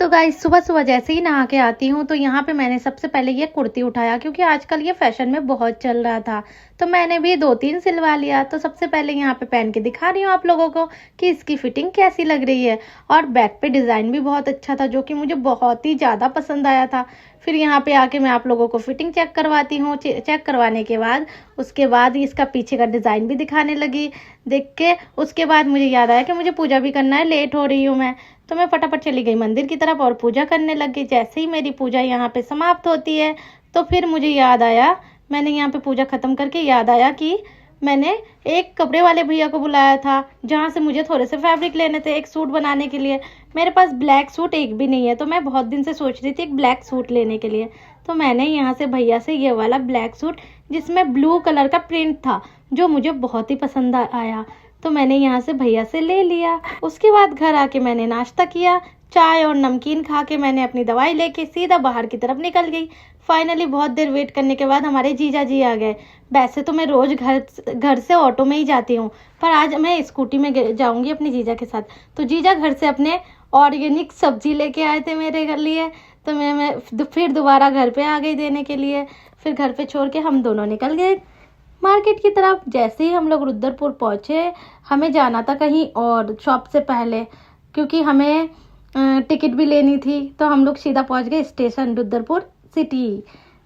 तो गाइस सुबह सुबह जैसे ही नहा के आती हूँ तो यहाँ पे मैंने सबसे पहले ये कुर्ती उठाया क्योंकि आजकल ये फैशन में बहुत चल रहा था। तो मैंने भी 2-3 सिलवा लिया। तो सबसे पहले यहाँ पे पहन के दिखा रही हूँ आप लोगों को कि इसकी फिटिंग कैसी लग रही है। और बैक पे डिज़ाइन भी बहुत अच्छा था जो कि मुझे बहुत ही ज़्यादा पसंद आया था। फिर यहाँ पे आके मैं आप लोगों को फिटिंग चेक करवाती हूँ। चेक करवाने के बाद उसके बाद इसका पीछे का डिज़ाइन भी दिखाने लगी देख के। उसके बाद मुझे याद आया कि मुझे पूजा भी करना है, लेट हो रही हूँ मैं। तो मैं फटाफट चली गई मंदिर की तरफ और पूजा करने लग गई। जैसे ही मेरी पूजा यहाँ पे समाप्त होती है तो फिर मुझे याद आया, मैंने यहाँ पे पूजा ख़त्म करके याद आया कि मैंने एक कपड़े वाले भैया को बुलाया था जहाँ से मुझे थोड़े से फैब्रिक लेने थे एक सूट बनाने के लिए। मेरे पास ब्लैक सूट एक भी नहीं है तो मैं बहुत दिन से सोच रही थी एक ब्लैक सूट लेने के लिए। तो मैंने यहाँ से भैया से ये वाला ब्लैक सूट जिसमें ब्लू कलर का प्रिंट था जो मुझे बहुत ही पसंद आया तो मैंने यहाँ से भैया से ले लिया। उसके बाद घर आके मैंने नाश्ता किया, चाय और नमकीन खा के मैंने अपनी दवाई लेके सीधा बाहर की तरफ निकल गई। फाइनली बहुत देर वेट करने के बाद हमारे जीजा जी आ गए। वैसे तो मैं रोज़ घर से ऑटो में ही जाती हूँ पर आज मैं स्कूटी में जाऊँगी अपनी जीजा के साथ। तो जीजा घर से अपने ऑर्गेनिक सब्जी लेके आए थे मेरे घर लिए। तो मैं फिर दोबारा घर पे आ गई देने के लिए। फिर घर पे छोड़ के हम दोनों निकल गए मार्केट की तरफ। जैसे ही हम लोग रुद्रपुर पहुँचे, हमें जाना था कहीं और शॉप से पहले क्योंकि हमें टिकट भी लेनी थी। तो हम लोग सीधा पहुँच गए स्टेशन रुद्रपुर सिटी।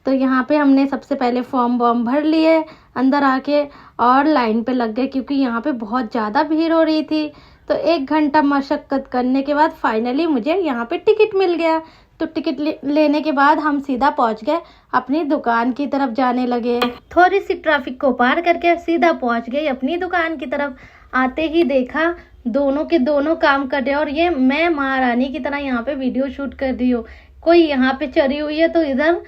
तो यहाँ पे हमने सबसे पहले फॉर्म वॉर्म भर लिए अंदर आके और लाइन पे लग गए क्योंकि यहाँ पे बहुत ज़्यादा भीड़ हो रही थी। तो 1 घंटा मशक्क़त करने के बाद फाइनली मुझे यहाँ पे टिकट मिल गया। तो टिकट लेने के बाद हम सीधा पहुँच गए अपनी दुकान की तरफ जाने लगे। थोड़ी सी ट्रैफिक को पार करके सीधा पहुँच गई अपनी दुकान की तरफ। आते ही देखा दोनों के दोनों काम कर रहे हैं और ये मैं महारानी की तरह यहाँ पे वीडियो शूट कर रही हूँ। कोई यहाँ पे चढ़ी हुई है तो इधर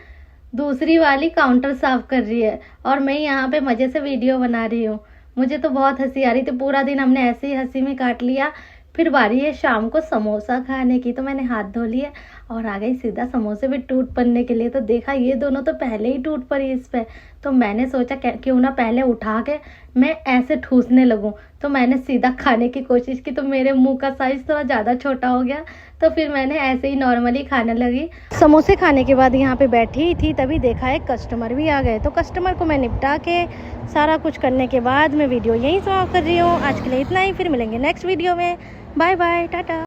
दूसरी वाली काउंटर साफ कर रही है और मैं यहाँ पे मज़े से वीडियो बना रही हूँ। मुझे तो बहुत हंसी आ रही थी, पूरा दिन हमने ऐसे ही हंसी में काट लिया। फिर बारी है शाम को समोसा खाने की तो मैंने हाथ धो लिए और आ गई सीधा समोसे भी टूट पड़ने के लिए। तो देखा ये दोनों तो पहले ही टूट पड़ी इस पे। तो मैंने सोचा क्यों ना पहले उठा के मैं ऐसे ठूसने लगूं। तो मैंने सीधा खाने की कोशिश की तो मेरे मुंह का साइज थोड़ा ज़्यादा छोटा हो गया। तो फिर मैंने ऐसे ही नॉर्मली खाने लगी। समोसे खाने के बाद यहाँ पे बैठी ही थी तभी देखा एक कस्टमर भी आ गए। तो कस्टमर को मैं निपटा के सारा कुछ करने के बाद मैं वीडियो यहीं समाप्त कर रही हूँ। आज के लिए इतना ही, फिर मिलेंगे नेक्स्ट वीडियो में। Bye bye, Tata.